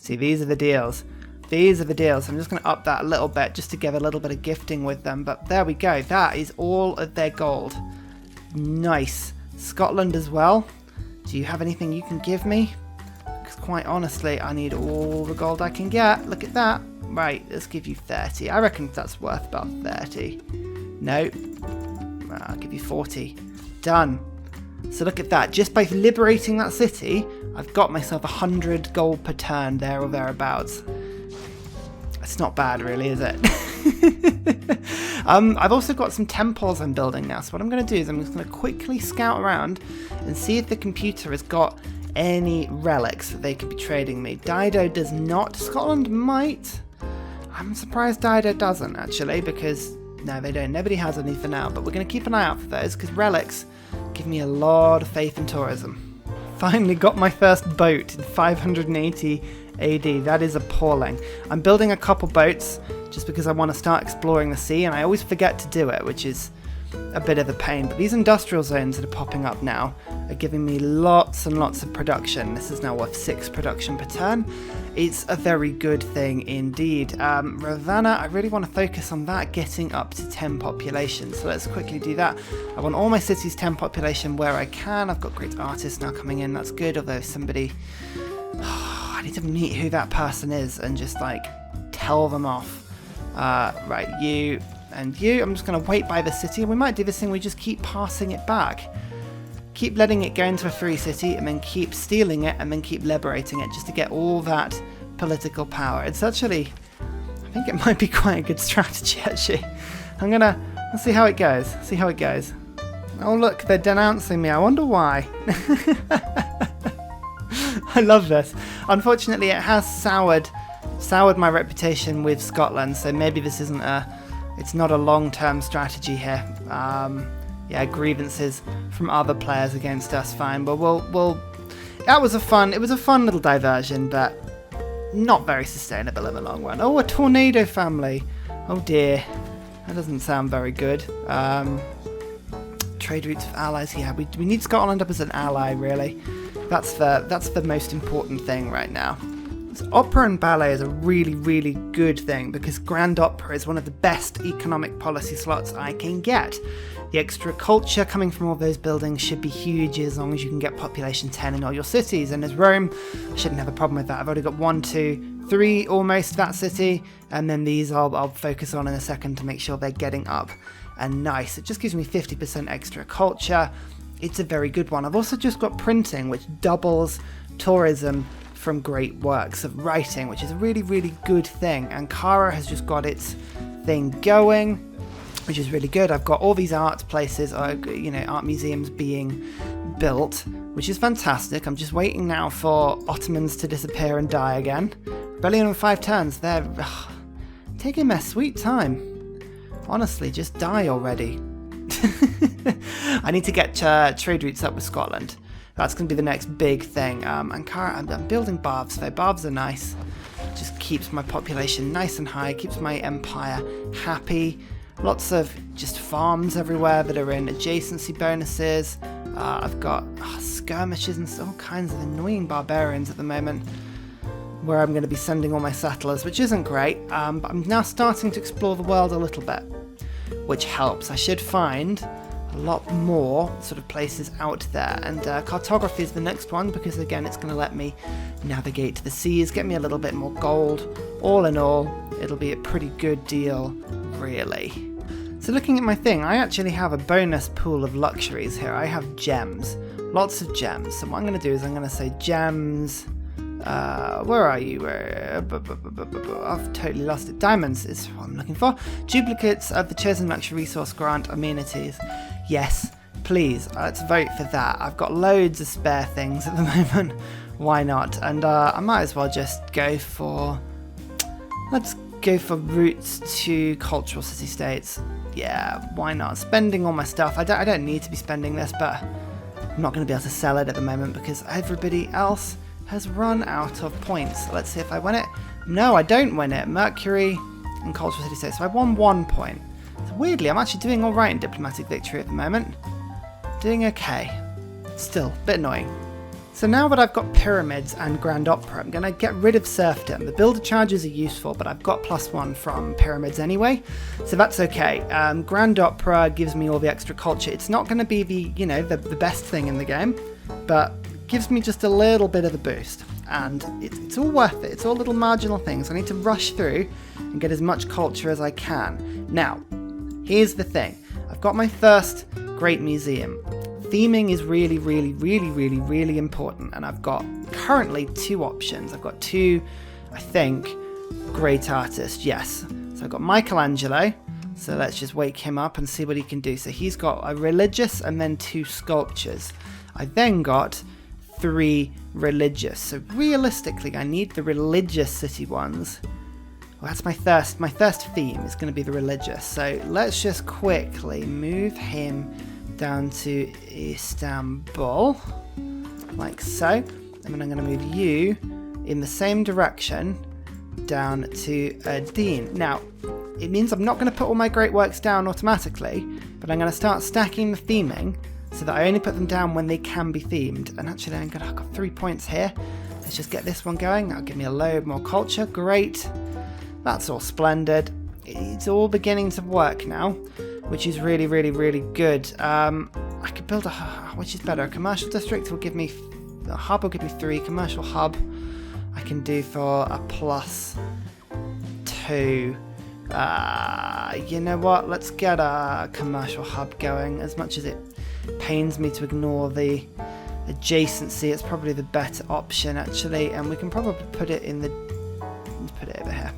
See, these are the deals. These are the deals. I'm just going to up that a little bit just to give a little bit of gifting with them. But there we go. That is all of their gold. Nice. Scotland as well. Do you have anything you can give me? Because quite honestly, I need all the gold I can get. Look at that. Right, let's give you 30. I reckon that's worth about 30. No. I'll give you 40. Done. So look at that. Just by liberating that city, I've got myself 100 gold per turn there or thereabouts. It's not bad really, is it? I've also got some temples I'm building now. So what I'm going to do is I'm just going to quickly scout around and see if the computer has got any relics that they could be trading me. Dido does not. Scotland might. I'm surprised Dido doesn't actually, because no, they don't. Nobody has any for now, but we're going to keep an eye out for those because relics give me a lot of faith in tourism. Finally got my first boat in 580 AD. That is appalling. I'm building a couple boats just because I want to start exploring the sea, and I always forget to do it, which is a bit of a pain. But these industrial zones that are popping up now are giving me lots and lots of production. This is now worth 6 production per turn. It's a very good thing indeed. Ravenna, I really want to focus on that getting up to 10 population. So let's quickly do that. I want all my cities 10 population where I can. I've got great artists now coming in. That's good. Although somebody... I need to meet who that person is and just like tell them off. Right, you and you. I'm just going to wait by the city. And we might do this thing. We just keep passing it back. Keep letting it go into a free city and then keep stealing it and then keep liberating it just to get all that political power. It's actually, I think it might be quite a good strategy actually. Let's see how it goes. See how it goes. Oh look, they're denouncing me. I wonder why. I love this. Unfortunately, it has soured my reputation with Scotland, so maybe this isn't it's not a long-term strategy here. Yeah, grievances from other players against us, fine. But it was a fun little diversion, but not very sustainable in the long run. Oh, a tornado family. Oh dear, that doesn't sound very good. Trade routes of allies. Yeah, we need Scotland up as an ally, really. That's the most important thing right now. So opera and ballet is a really, really good thing because Grand Opera is one of the best economic policy slots I can get. The extra culture coming from all those buildings should be huge as long as you can get population 10 in all your cities. And as Rome, I shouldn't have a problem with that. I've already got 1, 2, 3 almost that city. And then these I'll focus on in a second to make sure they're getting up and nice. It just gives me 50% extra culture. It's a very good one. I've also just got printing, which doubles tourism from great works of writing, which is a really, really good thing. Ankara has just got its thing going, which is really good. I've got all these art places, art museums being built, which is fantastic. I'm just waiting now for Ottomans to disappear and die again. Rebellion in 5 turns. They're taking their sweet time. Honestly, just die already. I need to get trade routes up with Scotland. That's going to be the next big thing. Ankara, I'm building baths though. Baths are nice. Just keeps my population nice and high, keeps my empire happy. Lots of just farms everywhere that are in adjacency bonuses. I've got skirmishes and all kinds of annoying barbarians at the moment where I'm going to be sending all my settlers, which isn't great. But I'm now starting to explore the world a little bit, which helps. I should find a lot more sort of places out there, and cartography is the next one because again it's going to let me navigate to the seas, get me a little bit more gold. All in all, it'll be a pretty good deal, really. So looking at my thing, I actually have a bonus pool of luxuries here. I have gems, lots of gems. So what I'm going to do is I'm going to say gems. Where are you? I've totally lost it. Diamonds is what I'm looking for. Duplicates of the chosen luxury resource grant amenities. Yes, please. Let's vote for that. I've got loads of spare things at the moment. Why not? And I might as well just go for... Let's go for routes to cultural city-states. Yeah, why not? Spending all my stuff. I don't need to be spending this, but I'm not going to be able to sell it at the moment because everybody else has run out of points. Let's see if I win it. No, I don't win it. Mercury and cultural city-states. So I won 1 point. So weirdly, I'm actually doing all right in diplomatic victory at the moment. Doing okay. Still, a bit annoying. So now that I've got pyramids and Grand Opera, I'm going to get rid of serfdom. The builder charges are useful, but I've got +1 from pyramids anyway, so that's okay. Grand Opera gives me all the extra culture. It's not going to be the best thing in the game, but gives me just a little bit of a boost. And it's all worth it. It's all little marginal things. I need to rush through and get as much culture as I can. Now, here's the thing. I've got my first great museum. Theming is really, really, really, really, really important, and I've got currently 2 options. I've got 2, I think, great artists, yes. So I've got Michelangelo, so let's just wake him up and see what he can do. So he's got a religious and then 2 sculptures. I then got 3 religious. So realistically, I need the religious city ones. Well, that's my first theme is going to be the religious. So let's just quickly move him down to Istanbul, like so, and then I'm going to move you in the same direction down to Dean. Now, it means I'm not going to put all my great works down automatically, but I'm going to start stacking the theming so that I only put them down when they can be themed. And actually, I've got 3 points here. Let's just get this one going. That'll give me a load more culture. Great. That's all splendid. It's all beginning to work now, which is really, really, really good. I could build which is better? A commercial district will give me, a hub will give me 3. Commercial hub I can do for a +2. You know what? Let's get a commercial hub going. As much as it pains me to ignore the adjacency, it's probably the better option actually, and we can probably put it in the. Let's put it over here.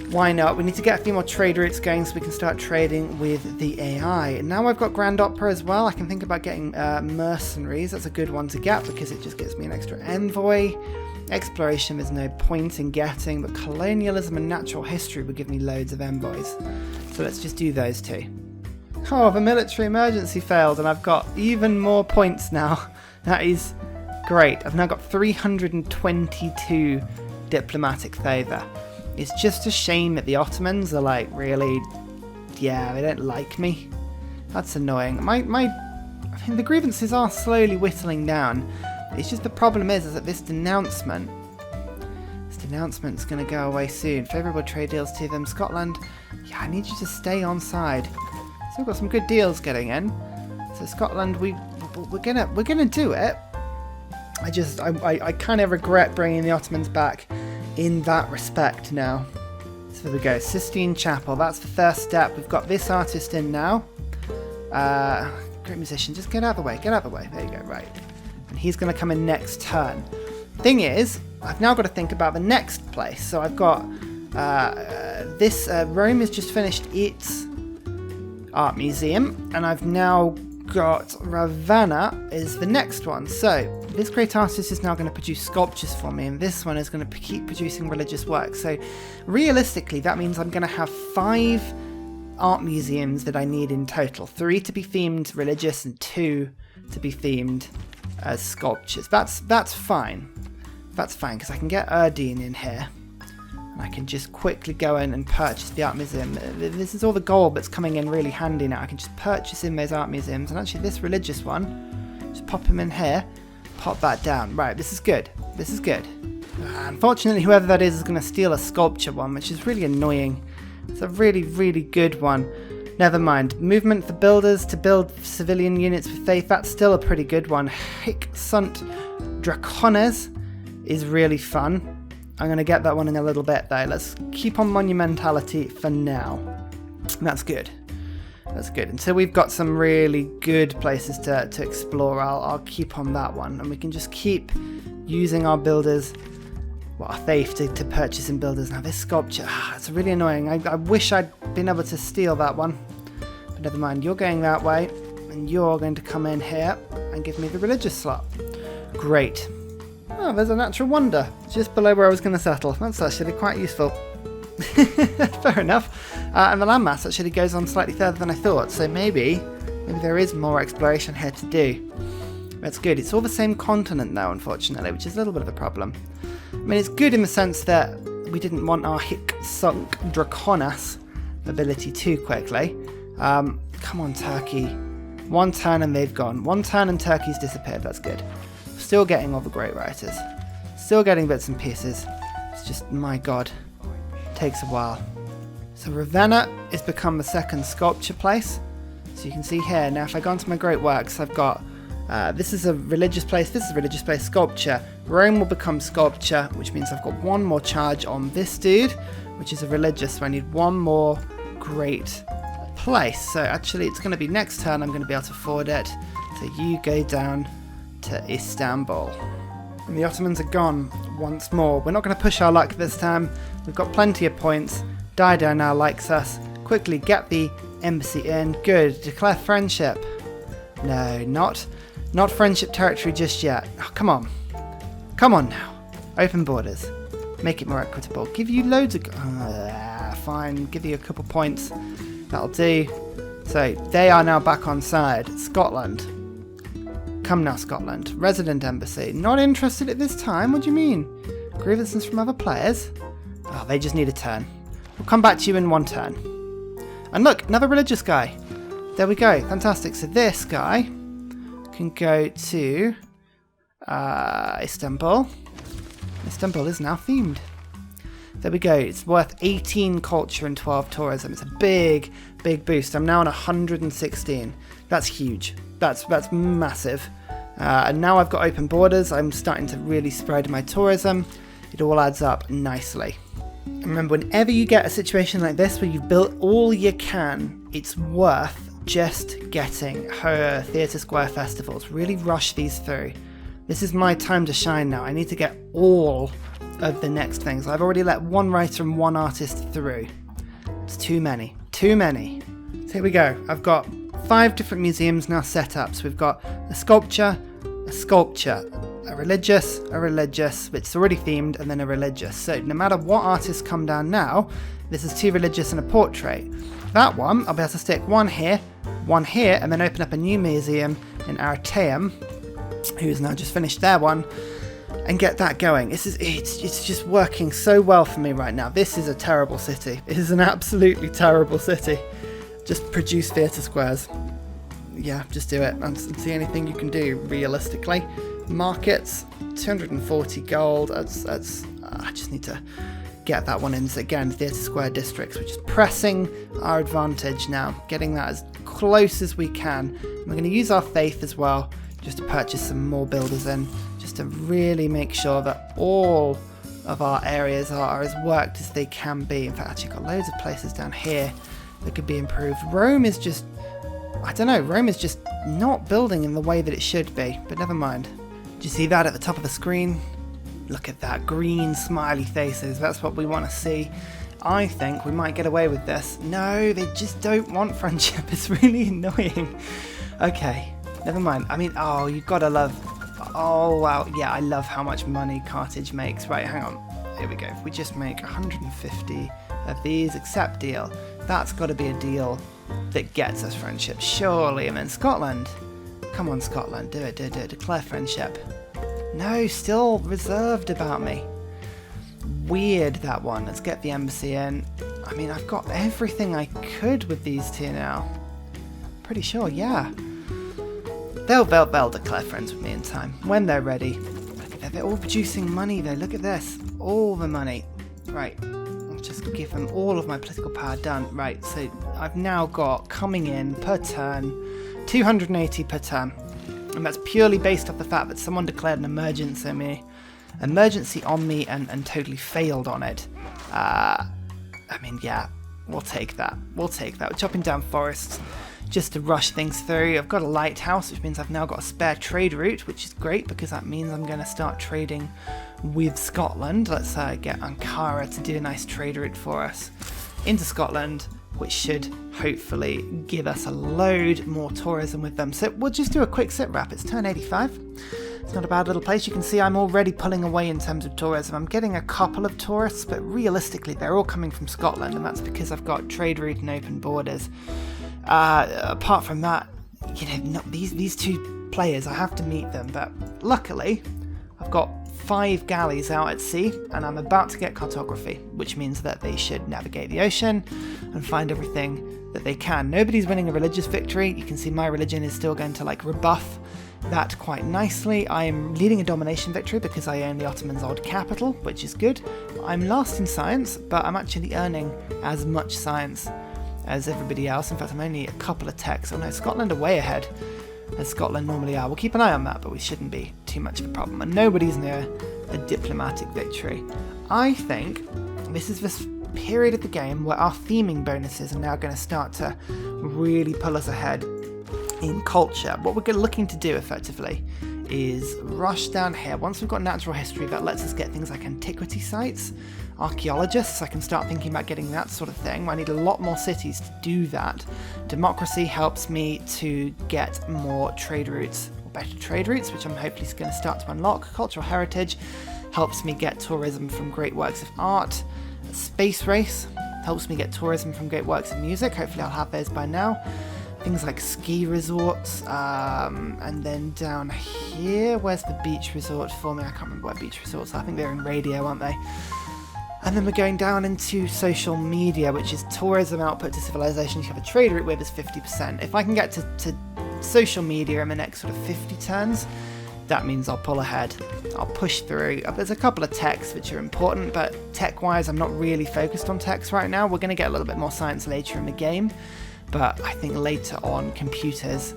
Why not? We need to get a few more trade routes going so we can start trading with the AI. Now I've got Grand Opera as well. I can think about getting mercenaries. That's a good one to get because it just gives me an extra envoy. Exploration there's no point in getting, but colonialism and natural history would give me loads of envoys. So let's just do those 2. Oh, the military emergency failed and I've got even more points now. That is great. I've now got 322 diplomatic favour. It's just a shame that the Ottomans are like, really, yeah, they don't like me. That's annoying. The grievances are slowly whittling down. It's just the problem is that this denouncement denouncent's going to go away soon. Favourable trade deals to them. Scotland, yeah, I need you to stay on side. Still got some good deals getting in. So Scotland, we're gonna do it. I kind of regret bringing the Ottomans back in that respect now. So there we go, Sistine Chapel, that's the first step. We've got this artist in now. Great musician, just get out of the way, there you go, right. And he's going to come in next turn. Thing is, I've now got to think about the next place. So I've got Rome has just finished its art museum, and I've now got Ravenna is the next one. So this great artist is now going to produce sculptures for me, and this one is going to keep producing religious works. So realistically, that means I'm going to have 5 art museums that I need in total. 3 to be themed religious and 2 to be themed as sculptures. That's fine. That's fine, because I can get Erdene in here. And I can just quickly go in and purchase the art museum. This is all the gold that's coming in really handy now. I can just purchase in those art museums. And actually this religious one, just pop him in here, pop that down. Right, this is good. This is good. Unfortunately, whoever that is going to steal a sculpture one, which is really annoying. It's a really, really good one. Never mind. Movement for builders to build civilian units with faith. That's still a pretty good one. Hic sunt dracones is really fun. I'm going to get that one in a little bit though. Let's keep on monumentality for now. That's good. That's good. Until we've got some really good places to explore, I'll keep on that one. And we can just keep using our builders, well, our faith to purchase in builders. Now this sculpture, it's really annoying. I wish I'd been able to steal that one. But never mind, you're going that way. And you're going to come in here and give me the religious slot. Great. Oh, there's a natural wonder just below where I was going to settle. That's actually quite useful. Fair enough. And the landmass actually goes on slightly further than I thought, so maybe there is more exploration here to do. That's good. It's all the same continent though, unfortunately, which is a little bit of a problem. I mean, it's good in the sense that we didn't want our Hic sunt draconas ability too quickly. Come on, Turkey. 1 turn and they've gone. 1 turn and Turkey's disappeared. That's good. Still getting all the great writers. Still getting bits and pieces. It's just, my god, takes a while. So Ravenna has become the second sculpture place. So you can see here, now if I go into my great works, I've got, this is a religious place, this is a religious place, sculpture. Rome will become sculpture, which means I've got one more charge on this dude, which is a religious, so I need one more great place. So actually it's going to be next turn, I'm going to be able to afford it. So you go down to Istanbul. And the Ottomans are gone once more. We're not going to push our luck this time. We've got plenty of points. Dido now likes us. Quickly get the embassy in. Good. Declare friendship. No, not friendship territory just yet. Oh, come on. Come on now. Open borders. Make it more equitable. Give you loads of... fine. Give you a couple points. That'll do. So, they are now back on side. Scotland. Come now, Scotland. Resident embassy. Not interested at this time? What do you mean? Grievances from other players? Oh, they just need a turn. We'll come back to you in one turn. And look, another religious guy. There we go. Fantastic. So this guy can go to Istanbul. Istanbul is now themed. There we go. It's worth 18 culture and 12 tourism. It's a big, big boost. I'm now on 116. That's huge. That's massive. And now I've got open borders. I'm starting to really spread my tourism. It all adds up nicely. And remember, whenever you get a situation like this where you've built all you can, it's worth just getting her Theatre Square festivals. Really rush these through. This is my time to shine now. I need to get all of the next things. I've already let one writer and one artist through. It's too many. Too many. So here we go. I've got 5 different museums now set up. So we've got a sculpture, a religious, it's already themed, and then a religious. So no matter what artists come down now, this is 2 religious and a portrait. That one, I'll be able to stick one here, and then open up a new museum in Artaeum, who's now just finished their one, and get that going. It's just working so well for me right now. This is a terrible city. It is an absolutely terrible city. Just produce theatre squares. Yeah, just do it and see anything you can do realistically. Markets, 240 gold. I just need to get that one in. So again, theatre square districts, which is pressing our advantage now. Getting that as close as we can. We're going to use our faith as well, just to purchase some more builders in, just to really make sure that all of our areas are as worked as they can be. In fact, actually got loads of places down here that could be improved. Rome is just, I don't know, Rome is just not building in the way that it should be, but never mind. Do you see that at the top of the screen? Look at that, green smiley faces, that's what we want to see. I think we might get away with this. No, they just don't want friendship, it's really annoying. Okay, never mind. I mean, oh, you've got to love, oh wow, yeah, I love how much money Carthage makes. Right, hang on, here we go. If we just make 150 of these, accept deal, that's got to be a deal that gets us friendship, surely. And then Scotland, come on Scotland, do it, declare friendship. No, still reserved about me. Weird, that one. Let's get the embassy in. I mean, I've got everything I could with these 2 now. Pretty sure, yeah. They'll declare friends with me in time, when they're ready. Look at that, they're all producing money though, look at this. All the money. Right, I'll just give them all of my political power done. Right, so I've now got, coming in per turn, 280 per turn. And that's purely based off the fact that someone declared an emergency on me and totally failed on it. I mean, yeah, we'll take that. We're chopping down forests just to rush things through. I've got a lighthouse, which means I've now got a spare trade route, which is great because that means I'm going to start trading with Scotland. Let's get Ankara to do a nice trade route for us into Scotland, which should hopefully give us a load more tourism with them. So we'll just do a quick sit wrap. It's turn 85. It's not a bad little place. You can see I'm already pulling away in terms of tourism. I'm getting a couple of tourists, but realistically they're all coming from Scotland, and that's because I've got trade route and open borders. Apart from that, you know, these 2 players, I have to meet them, but luckily I've got 5 galleys out at sea, and I'm about to get cartography, which means that they should navigate the ocean and find everything that they can. Nobody's winning a religious victory. You can see my religion is still going to like rebuff that quite nicely. I am leading a domination victory because I own the Ottomans' old capital, which is good. I'm last in science, but I'm actually earning as much science as everybody else. In fact, I'm only a couple of techs. Oh no, Scotland are way ahead, as Scotland normally are. We'll keep an eye on that, but we shouldn't be too much of a problem. And nobody's near a diplomatic victory. I think this is this period of the game where our theming bonuses are now going to start to really pull us ahead in culture. What we're looking to do effectively is rush down here. Once we've got natural history, that lets us get things like antiquity sites, archaeologists. I can start thinking about getting that sort of thing. I need a lot more cities to do that. Democracy helps me to get more trade routes, or better trade routes, which I'm hopefully going to start to unlock. Cultural heritage helps me get tourism from great works of art. Space race helps me get tourism from great works of music. Hopefully I'll have those by now. Things like ski resorts, and then down here, where's the beach resort for me? I can't remember where beach resorts are. I think they're in radio, aren't they? And then we're going down into social media, which is tourism output to civilization. You have a trade route with is 50%. If I can get to social media in the next sort of 50 turns, that means I'll pull ahead. I'll push through. There's a couple of techs which are important, but tech-wise, I'm not really focused on techs right now. We're going to get a little bit more science later in the game. But I think later on, computers,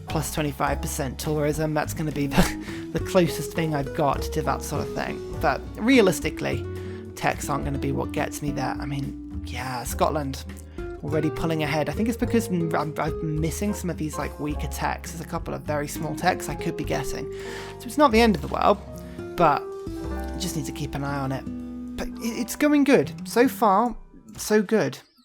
plus 25% tourism, that's going to be the closest thing I've got to that sort of thing. But realistically, techs aren't going to be what gets me there. I mean, yeah, Scotland already pulling ahead. I think it's because I'm missing some of these like weaker techs. There's a couple of very small techs I could be getting. So it's not the end of the world, but I just need to keep an eye on it. But it's going good. So far, so good.